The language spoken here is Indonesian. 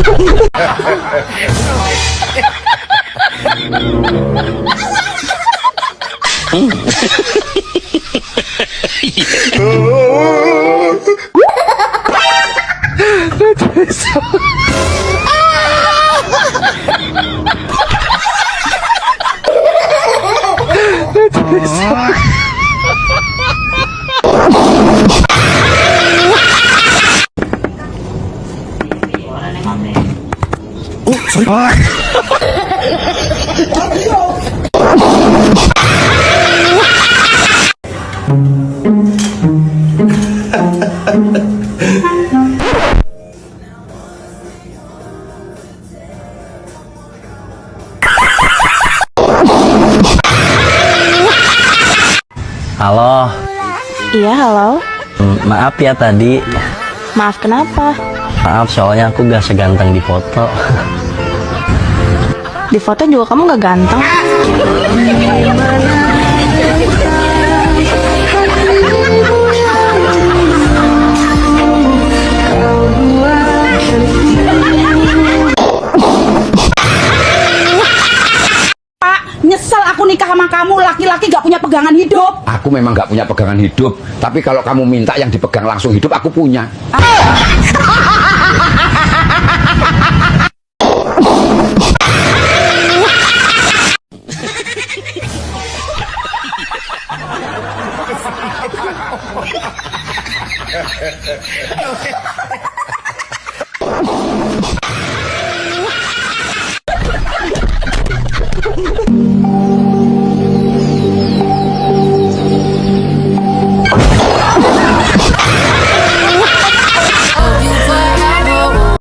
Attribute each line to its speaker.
Speaker 1: Halo.
Speaker 2: Iya, halo.
Speaker 1: Maaf ya tadi.
Speaker 2: Maaf, kenapa?
Speaker 1: Maaf soalnya aku gak seganteng di foto.
Speaker 2: Di foto juga kamu gak ganteng.
Speaker 3: Nyesel aku nikah sama kamu, laki-laki gak punya pegangan hidup.
Speaker 4: Aku memang gak punya pegangan hidup, tapi kalau kamu minta yang dipegang langsung hidup, aku punya.